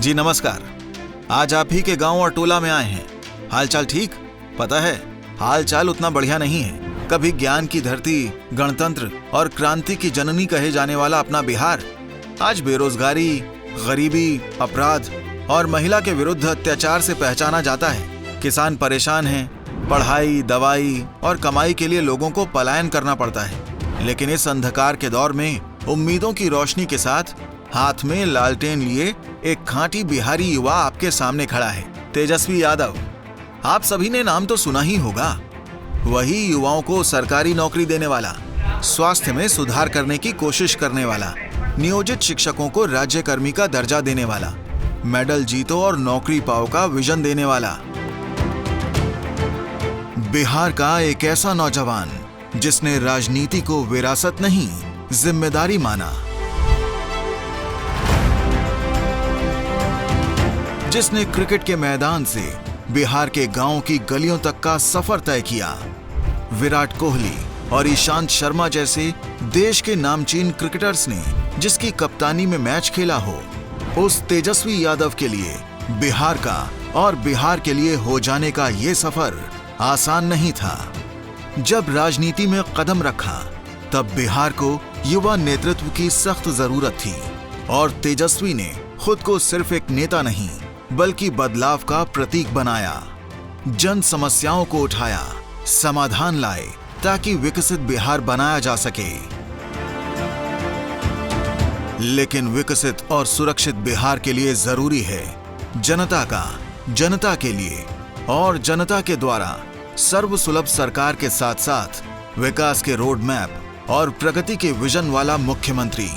जी नमस्कार। आज आप ही के गांव और टोला में आए हैं। हाल चाल ठीक? पता है, हाल चाल उतना बढ़िया नहीं है। कभी ज्ञान की धरती, गणतंत्र और क्रांति की जननी कहे जाने वाला अपना बिहार आज बेरोजगारी, गरीबी, अपराध और महिला के विरुद्ध अत्याचार से पहचाना जाता है। किसान परेशान हैं, पढ़ाई, दवाई और कमाई के लिए लोगों को पलायन करना पड़ता है। लेकिन इस अंधकार के दौर में उम्मीदों की रोशनी के साथ हाथ में लालटेन लिए एक खांटी बिहारी युवा आपके सामने खड़ा है, तेजस्वी यादव। आप सभी ने नाम तो सुना ही होगा। वही युवाओं को सरकारी नौकरी देने वाला, स्वास्थ्य में सुधार करने की कोशिश करने वाला, नियोजित शिक्षकों को राज्यकर्मी का दर्जा देने वाला, मेडल जीतो और नौकरी पाओ का विजन देने वाला। बिहार का एक ऐसा नौजवान जिसने राजनीति को विरासत नहीं, जिम्मेदारी माना, जिसने क्रिकेट के मैदान से बिहार के गांव की गलियों तक का सफर तय किया। विराट कोहली और ईशांत शर्मा जैसे देश के नामचीन क्रिकेटर्स ने जिसकी कप्तानी में मैच खेला हो, उस तेजस्वी यादव के लिए बिहार का और बिहार के लिए हो जाने का ये सफर आसान नहीं था। जब राजनीति में कदम रखा तब बिहार को युवा नेतृत्व की सख्त जरूरत थी और तेजस्वी ने खुद को सिर्फ एक नेता नहीं बल्कि बदलाव का प्रतीक बनाया। जन समस्याओं को उठाया, समाधान लाए ताकि विकसित बिहार बनाया जा सके। लेकिन विकसित और सुरक्षित बिहार के लिए जरूरी है जनता का, जनता के लिए और जनता के द्वारा सर्वसुलभ सरकार के साथ साथ विकास के रोड मैप और प्रगति के विजन वाला मुख्यमंत्री।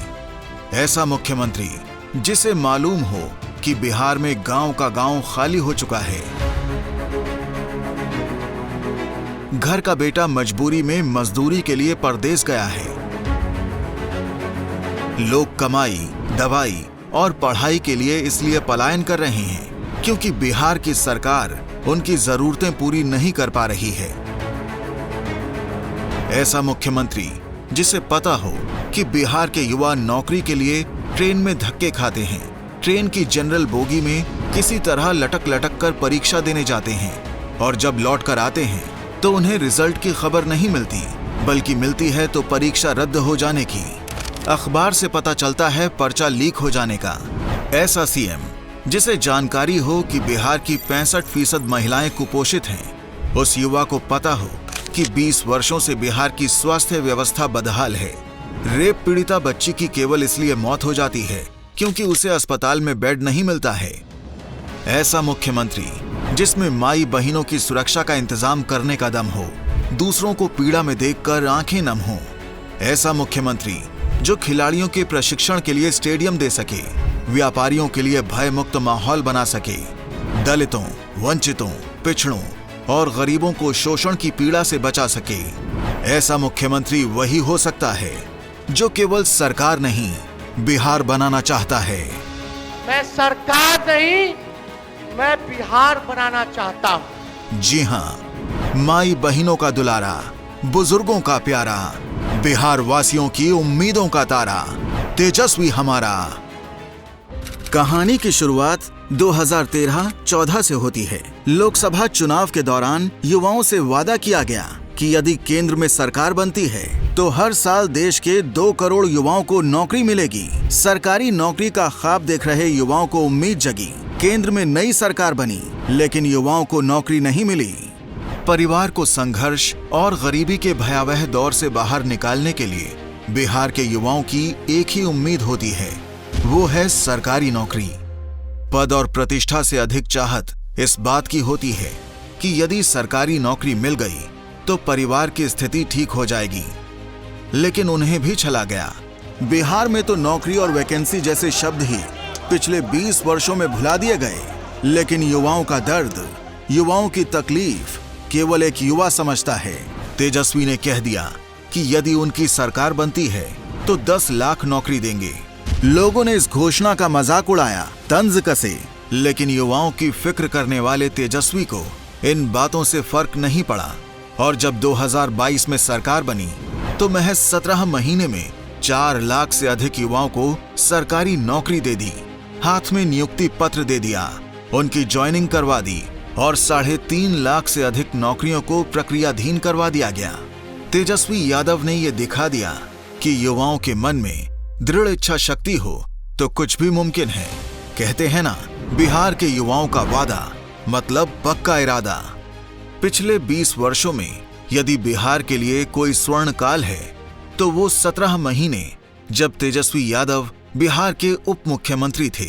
ऐसा मुख्यमंत्री जिसे मालूम हो कि बिहार में गांव का गांव खाली हो चुका है। घर का बेटा मजबूरी में मजदूरी के लिए परदेस गया है। लोग कमाई, दवाई और पढ़ाई के लिए इसलिए पलायन कर रहे हैं क्योंकि बिहार की सरकार उनकी जरूरतें पूरी नहीं कर पा रही है। ऐसा मुख्यमंत्री जिसे पता हो कि बिहार के युवा नौकरी के लिए ट्रेन में धक्के खाते हैं, ट्रेन की जनरल बोगी में किसी तरह लटक लटक कर परीक्षा देने जाते हैं और जब लौट कर आते हैं तो उन्हें रिजल्ट की खबर नहीं मिलती, बल्कि मिलती है तो परीक्षा रद्द हो जाने की। अखबार से पता चलता है पर्चा लीक हो जाने का। ऐसा सीएम जिसे जानकारी हो कि बिहार की 65% महिलाएं कुपोषित हैं, उस युवा को पता हो कि 20 वर्षों से बिहार की स्वास्थ्य व्यवस्था बदहाल है। रेप पीड़िता बच्ची की केवल इसलिए मौत हो जाती है क्योंकि उसे अस्पताल में बेड नहीं मिलता है। ऐसा मुख्यमंत्री जिसमें माई बहनों की सुरक्षा का इंतजाम करने का दम हो, दूसरों को पीड़ा में देखकर आंखें नम हो। ऐसा मुख्यमंत्री जो खिलाड़ियों के प्रशिक्षण के लिए स्टेडियम दे सके, व्यापारियों के लिए भय मुक्त माहौल बना सके, दलितों, वंचितों, पिछड़ों और गरीबों को शोषण की पीड़ा से बचा सके। ऐसा मुख्यमंत्री वही हो सकता है जो केवल सरकार नहीं, बिहार बनाना चाहता है। मैं सरकार नहीं, मैं बिहार बनाना चाहता हूँ। जी हाँ, माई बहनों का दुलारा, बुजुर्गों का प्यारा, बिहार वासियों की उम्मीदों का तारा, तेजस्वी हमारा। कहानी की शुरुआत 2013-14 से होती है। लोकसभा चुनाव के दौरान युवाओं से वादा किया गया कि यदि केंद्र में सरकार बनती है तो हर साल देश के 2 करोड़ युवाओं को नौकरी मिलेगी। सरकारी नौकरी का ख्वाब देख रहे युवाओं को उम्मीद जगी। केंद्र में नई सरकार बनी, लेकिन युवाओं को नौकरी नहीं मिली। परिवार को संघर्ष और गरीबी के भयावह दौर से बाहर निकालने के लिए बिहार के युवाओं की एक ही उम्मीद होती है, वो है सरकारी नौकरी। पद और प्रतिष्ठा से अधिक चाहत इस बात की होती है कि यदि सरकारी नौकरी मिल गई तो परिवार की स्थिति ठीक हो जाएगी। लेकिन उन्हें भी छला गया। बिहार में तो नौकरी और वैकेंसी जैसे शब्द ही पिछले 20 वर्षों में भुला दिए गए, लेकिन युवाओं का दर्द, युवाओं की तकलीफ केवल एक युवा समझता है। तेजस्वी ने कह दिया कि यदि उनकी सरकार बनती है तो 10 लाख नौकरी देंगे। लोगों ने इस घोषणा का मजाक उड़ाया, तंज कसे, लेकिन युवाओं की फिक्र करने वाले तेजस्वी को इन बातों से फर्क नहीं पड़ा और जब 2022 में सरकार बनी तो महज 17 महीने में 4 लाख से अधिक युवाओं को सरकारी नौकरी दे दी। हाथ में नियुक्ति पत्र दे दिया, उनकी ज्वाइनिंग करवा दी और 3.5 लाख से अधिक नौकरियों को प्रक्रियाधीन करवा दिया गया। तेजस्वी यादव ने यह दिखा दिया कि युवाओं के मन में दृढ़ इच्छा शक्ति हो तो कुछ भी मुमकिन है। कहते हैं ना, बिहार के युवाओं का वादा मतलब पक्का इरादा। पिछले 20 वर्षों में यदि बिहार के लिए कोई स्वर्ण काल है तो वो 17 महीने जब तेजस्वी यादव बिहार के उप मुख्यमंत्री थे।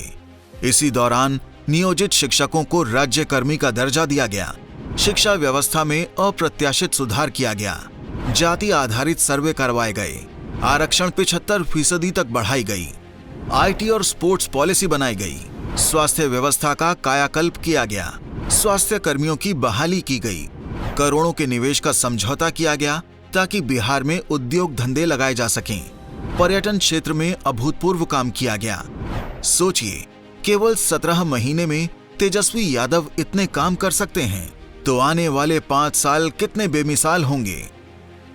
इसी दौरान नियोजित शिक्षकों को राज्य कर्मी का दर्जा दिया गया, शिक्षा व्यवस्था में अप्रत्याशित सुधार किया गया, जाति आधारित सर्वे करवाए गए, आरक्षण 75% तक बढ़ाई गई, IT और स्पोर्ट्स पॉलिसी बनाई गई, स्वास्थ्य व्यवस्था का कायाकल्प किया गया, स्वास्थ्य कर्मियों की बहाली की गई, करोड़ों के निवेश का समझौता किया गया ताकि बिहार में उद्योग धंधे लगाए जा सकें, पर्यटन क्षेत्र में अभूतपूर्व काम किया गया। सोचिए, केवल 17 महीने में तेजस्वी यादव इतने काम कर सकते हैं तो आने वाले 5 साल कितने बेमिसाल होंगे।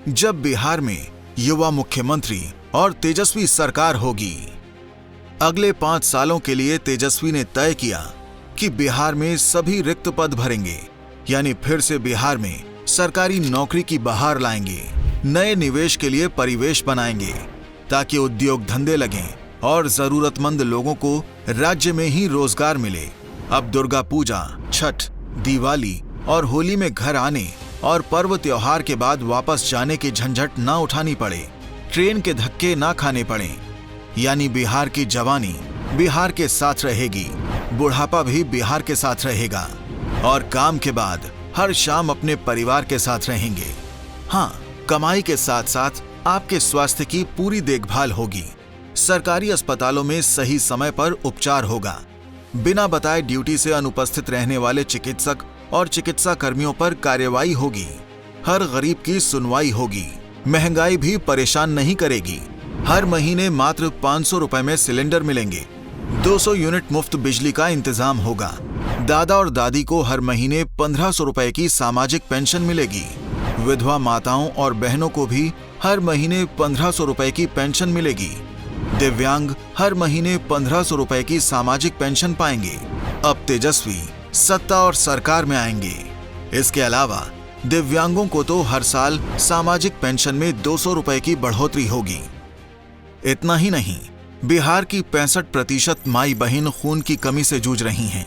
जब बिहार में युवा मुख्यमंत्री और तेजस्वी सरकार होगी। अगले 5 सालों के लिए तेजस्वी ने तय किया कि बिहार में सभी रिक्त पद भरेंगे, यानी फिर से बिहार में सरकारी नौकरी की बहार लाएंगे, नए निवेश के लिए परिवेश बनाएंगे ताकि उद्योग धंधे लगें और जरूरतमंद लोगों को राज्य में ही रोजगार मिले। अब दुर्गा पूजा, छठ, दिवाली और होली में घर आने और पर्व त्योहार के बाद वापस जाने की झंझट ना उठानी पड़े, ट्रेन के धक्के ना खाने पड़े, यानी बिहार की जवानी बिहार के साथ रहेगी, बुढ़ापा भी बिहार के साथ रहेगा और काम के बाद हर शाम अपने परिवार के साथ रहेंगे। हाँ, कमाई के साथ साथ आपके स्वास्थ्य की पूरी देखभाल होगी, सरकारी अस्पतालों में सही समय पर उपचार होगा, बिना बताए ड्यूटी से अनुपस्थित रहने वाले चिकित्सक और चिकित्सा कर्मियों पर कार्यवाही होगी, हर गरीब की सुनवाई होगी, महंगाई भी परेशान नहीं करेगी, हर महीने मात्र 500 रुपए में सिलेंडर मिलेंगे, 200 यूनिट मुफ्त बिजली का इंतजाम होगा, दादा और दादी को हर महीने 1500 रुपए की सामाजिक पेंशन मिलेगी, विधवा माताओं और बहनों को भी हर महीने 1500 रुपए की पेंशन मिलेगी, दिव्यांग हर महीने 1500 रुपए की सामाजिक पेंशन पाएंगे। अब तेजस्वी सत्ता और सरकार में आएंगे। इसके अलावा दिव्यांगों को तो हर साल सामाजिक पेंशन में 200 रुपए की बढ़ोतरी होगी। इतना ही नहीं, बिहार की 65% माई बहन खून की कमी से जूझ रही हैं।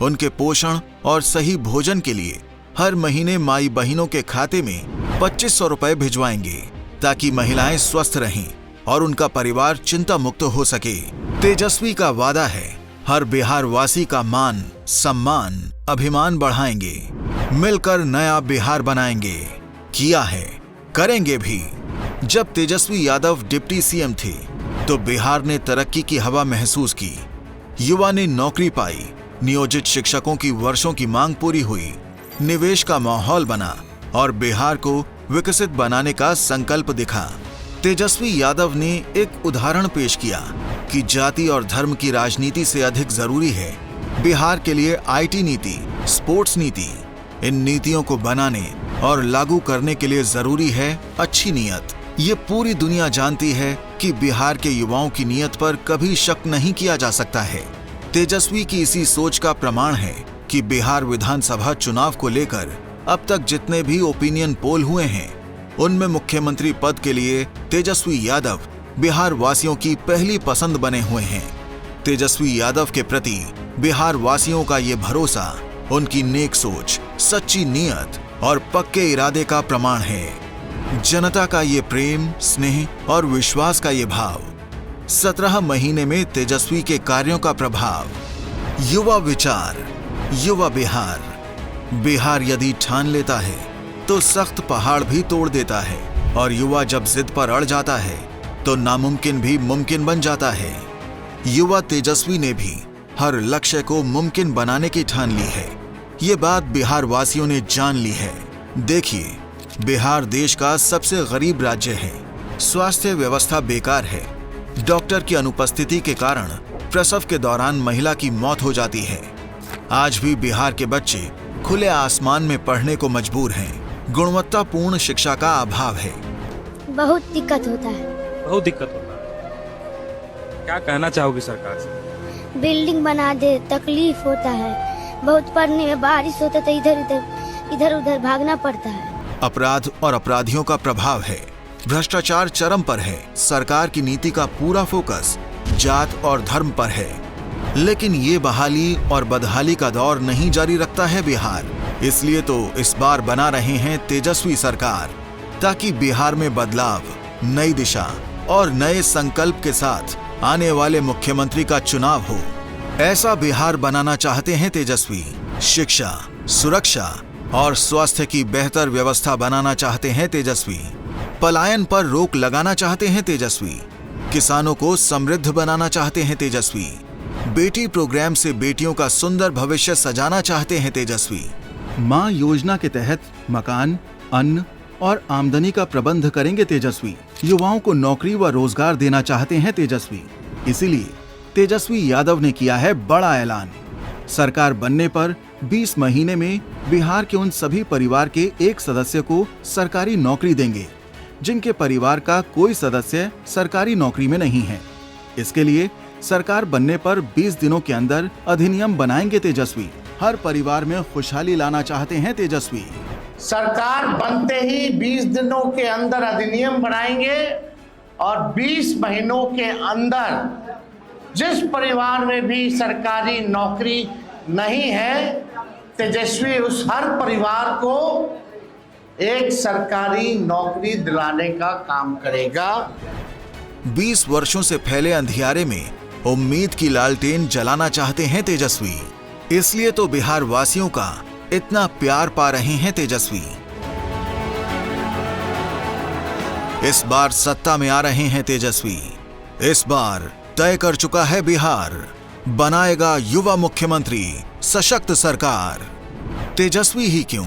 उनके पोषण और सही भोजन के लिए हर महीने माई बहनों के खाते में 2500 रुपए भिजवाएंगे ताकि महिलाएं स्वस्थ रहें और उनका परिवार चिंता मुक्त हो सके। तेजस्वी का वादा है, हर बिहार वासी का मान, सम्मान, अभिमान बढ़ाएंगे, मिलकर नया बिहार बनाएंगे। किया है, करेंगे भी। जब तेजस्वी यादव डिप्टी सीएम थे तो बिहार ने तरक्की की हवा महसूस की, युवा ने नौकरी पाई, नियोजित शिक्षकों की वर्षों की मांग पूरी हुई, निवेश का माहौल बना और बिहार को विकसित बनाने का संकल्प दिखा। तेजस्वी यादव ने एक उदाहरण पेश किया कि जाति और धर्म की राजनीति से अधिक जरूरी है बिहार के लिए IT नीति, स्पोर्ट्स नीति। इन नीतियों को बनाने और लागू करने के लिए जरूरी है अच्छी नीयत। ये पूरी दुनिया जानती है कि बिहार के युवाओं की नीयत पर कभी शक नहीं किया जा सकता है। तेजस्वी की इसी सोच का प्रमाण है कि बिहार विधानसभा चुनाव को लेकर अब तक जितने भी ओपिनियन पोल हुए हैं उनमें मुख्यमंत्री पद के लिए तेजस्वी यादव बिहार वासियों की पहली पसंद बने हुए हैं। तेजस्वी यादव के प्रति बिहार वासियों का ये भरोसा उनकी नेक सोच, सच्ची नीयत और पक्के इरादे का प्रमाण है। जनता का ये प्रेम, स्नेह और विश्वास का ये भाव, 17 महीने में तेजस्वी के कार्यों का प्रभाव। युवा विचार, युवा बिहार। बिहार यदि ठान लेता है तो सख्त पहाड़ भी तोड़ देता है और युवा जब जिद पर अड़ जाता है तो नामुमकिन भी मुमकिन बन जाता है। युवा तेजस्वी ने भी हर लक्ष्य को मुमकिन बनाने की ठान ली है। ये बात बिहार वासियों ने जान ली है। देखिए, बिहार देश का सबसे गरीब राज्य है, स्वास्थ्य व्यवस्था बेकार है, डॉक्टर की अनुपस्थिति के कारण प्रसव के दौरान महिला की मौत हो जाती है। आज भी बिहार के बच्चे खुले आसमान में पढ़ने को मजबूर हैं। गुणवत्तापूर्ण शिक्षा का अभाव है। बहुत दिक्कत होता है। बहुत दिक्कत होता है। क्या कहना चाहोगी सरकार से? बिल्डिंग बना दे, तकलीफ होता है। बहुत पढ़ने में बारिश होता तो इधर उधर भागना पड़ता है। अपराध और अपराधियों का प्रभाव है, भ्रष्टाचार चरम पर है। सरकार की नीति का पूरा फोकस जात और धर्म पर है। लेकिन ये बहाली और बदहाली का दौर नहीं जारी रखता है बिहार। इसलिए तो इस बार बना रहे हैं तेजस्वी सरकार, ताकि बिहार में बदलाव, नई दिशा और नए संकल्प के साथ आने वाले मुख्यमंत्री का चुनाव हो। ऐसा बिहार बनाना चाहते हैं तेजस्वी। शिक्षा, सुरक्षा और स्वास्थ्य की बेहतर व्यवस्था बनाना चाहते हैं तेजस्वी। पलायन पर रोक लगाना चाहते हैं तेजस्वी। किसानों को समृद्ध बनाना चाहते हैं तेजस्वी। बेटी प्रोग्राम से बेटियों का सुंदर भविष्य सजाना चाहते हैं तेजस्वी। मां योजना के तहत मकान, अन्न और आमदनी का प्रबंध करेंगे तेजस्वी। युवाओं को नौकरी व रोजगार देना चाहते हैं तेजस्वी। इसीलिए तेजस्वी यादव ने किया है बड़ा ऐलान। सरकार बनने पर 20 महीने में बिहार के उन सभी परिवार के एक सदस्य को सरकारी नौकरी देंगे जिनके परिवार का कोई सदस्य सरकारी नौकरी में नहीं है। इसके लिए सरकार बनने पर 20 दिनों के अंदर अधिनियम बनाएंगे तेजस्वी। हर परिवार में खुशहाली लाना चाहते हैं तेजस्वी। सरकार बनते ही 20 दिनों के अंदर अधिनियम बनाएंगे और 20 महीनों के अंदर जिस परिवार में भी सरकारी नौकरी नहीं है, तेजस्वी उस हर परिवार को एक सरकारी नौकरी दिलाने का काम करेगा। 20 वर्षों से फैले अंधियारे में उम्मीद की लालटेन जलाना चाहते हैं तेजस्वी। इसलिए तो बिहार वासियों का इतना प्यार पा रहे हैं तेजस्वी। इस बार सत्ता में आ रहे हैं तेजस्वी। इस बार तय कर चुका है बिहार, बनाएगा युवा मुख्यमंत्री, सशक्त सरकार। तेजस्वी ही क्यों,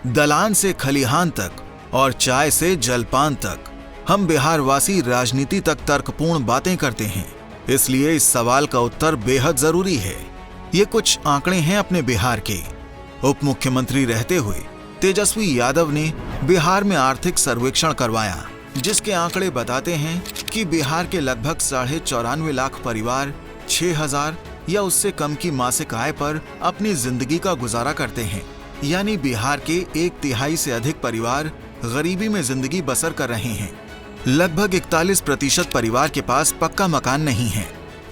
दलान से खलिहान तक और चाय से जलपान तक हम बिहार वासी राजनीति तक तर्कपूर्ण बातें करते हैं। इसलिए इस सवाल का उत्तर बेहद जरूरी है। ये कुछ आंकड़े हैं अपने बिहार के। उप मुख्यमंत्री रहते हुए तेजस्वी यादव ने बिहार में आर्थिक सर्वेक्षण करवाया, जिसके आंकड़े बताते हैं कि बिहार के लगभग 94.5 लाख परिवार 6,000 या उससे कम की मासिक आय पर अपनी जिंदगी का गुजारा करते हैं। यानी बिहार के 1/3 से अधिक परिवार गरीबी में जिंदगी बसर कर रहे हैं। लगभग 41% परिवार के पास पक्का मकान नहीं है।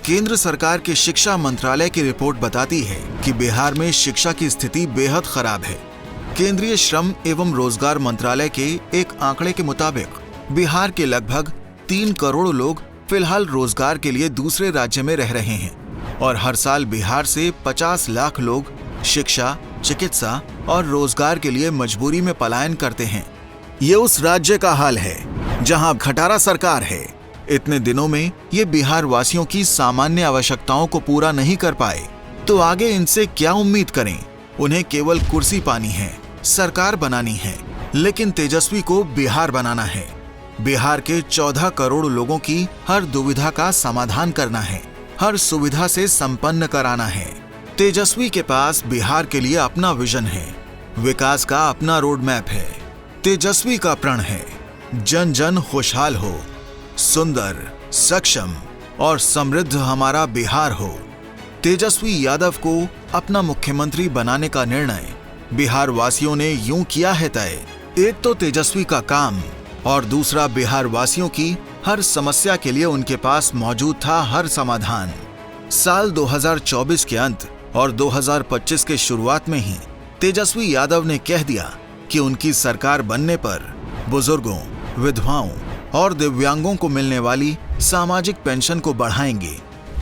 केंद्र सरकार के शिक्षा मंत्रालय की रिपोर्ट बताती है कि बिहार में शिक्षा की स्थिति बेहद खराब है। केंद्रीय श्रम एवं रोजगार मंत्रालय के एक आंकड़े के मुताबिक बिहार के लगभग 3 करोड़ लोग फिलहाल रोजगार के लिए दूसरे राज्य में रह रहे हैं और हर साल बिहार से 50 लाख लोग शिक्षा, चिकित्सा और रोजगार के लिए मजबूरी में पलायन करते हैं। ये उस राज्य का हाल है जहां खटारा सरकार है। इतने दिनों में ये बिहार वासियों की सामान्य आवश्यकताओं को पूरा नहीं कर पाए तो आगे इनसे क्या उम्मीद करें। उन्हें केवल कुर्सी पानी है, सरकार बनानी है, लेकिन तेजस्वी को बिहार बनाना है। बिहार के 14 करोड़ लोगों की हर दुविधा का समाधान करना है, हर सुविधा से संपन्न कराना है। तेजस्वी के पास बिहार के लिए अपना विजन है, विकास का अपना रोड मैप है। तेजस्वी का प्रण है जन जन खुशहाल हो, सुंदर, सक्षम और समृद्ध हमारा बिहार हो। तेजस्वी यादव को अपना मुख्यमंत्री बनाने का निर्णय बिहार वासियों ने यूं किया है तय। एक तो तेजस्वी का काम और दूसरा बिहार वासियों की हर समस्या के लिए उनके पास मौजूद था हर समाधान। साल 2024 के अंत और 2025 के शुरुआत में ही तेजस्वी यादव ने कह दिया कि उनकी सरकार बनने पर बुजुर्गों, विधवाओं और दिव्यांगों को मिलने वाली सामाजिक पेंशन को बढ़ाएंगे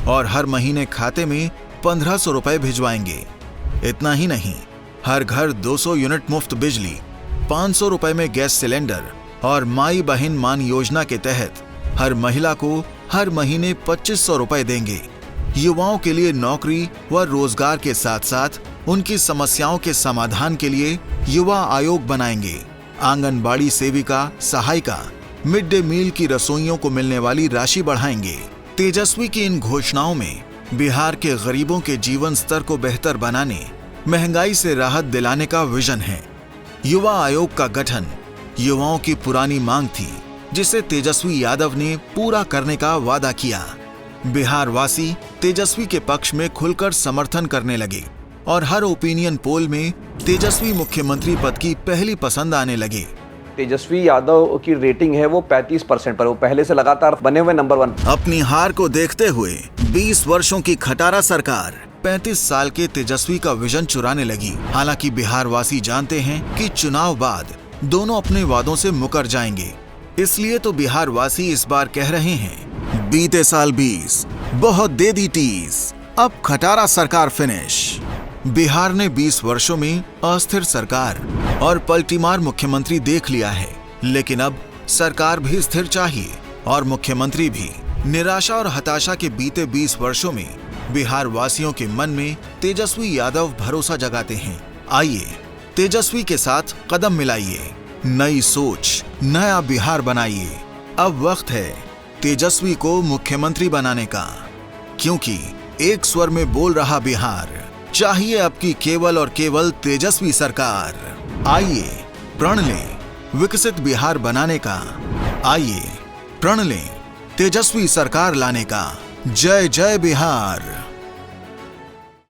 और हर महीने खाते में 1500 रुपए भिजवाएंगे। इतना ही नहीं, हर घर 200 यूनिट मुफ्त बिजली, 500 रुपए में गैस सिलेंडर और माई बहन मान योजना के तहत हर महिला को हर महीने 2500 रुपए देंगे। युवाओं के लिए नौकरी व रोजगार के साथ साथ उनकी समस्याओं के समाधान के लिए युवा आयोग बनाएंगे। आंगनबाड़ी सेविका, सहायिका, मिड डे मील की रसोइयों को मिलने वाली राशि बढ़ाएंगे। तेजस्वी की इन घोषणाओं में बिहार के गरीबों के जीवन स्तर को बेहतर बनाने, महंगाई से राहत दिलाने का विजन है। युवा आयोग का गठन युवाओं की पुरानी मांग थी, जिसे तेजस्वी यादव ने पूरा करने का वादा किया। बिहार वासी तेजस्वी के पक्ष में खुलकर समर्थन करने लगे और हर ओपिनियन पोल में तेजस्वी मुख्यमंत्री पद की पहली पसंद आने लगे। तेजस्वी यादव की रेटिंग है वो 35% पर, वो पहले से लगातार बने हुए नंबर 1। अपनी हार को देखते हुए 20 वर्षों की खटारा सरकार 35 साल के तेजस्वी का विजन चुराने लगी। हालांकि बिहार वासी जानते हैं कि चुनाव बाद दोनों अपने वादों से मुकर जाएंगे, इसलिए तो बिहार वासी इस बार कह रहे हैं, बीते साल 20 बहुत दे दी टीस, अब खटारा सरकार फिनिश। बिहार ने 20 वर्षों में अस्थिर सरकार और पलटीमार मुख्यमंत्री देख लिया है, लेकिन अब सरकार भी स्थिर चाहिए और मुख्यमंत्री भी। निराशा और हताशा के बीते 20 वर्षों में बिहार वासियों के मन में तेजस्वी यादव भरोसा जगाते हैं। आइए तेजस्वी के साथ कदम मिलाइए, नई सोच, नया बिहार बनाइए। अब वक्त है तेजस्वी को मुख्यमंत्री बनाने का, क्योंकि एक स्वर में बोल रहा बिहार चाहिए अब की केवल और केवल तेजस्वी सरकार। आइए प्रण लें विकसित बिहार बनाने का, आइए प्रण लें तेजस्वी सरकार लाने का। जय जय बिहार।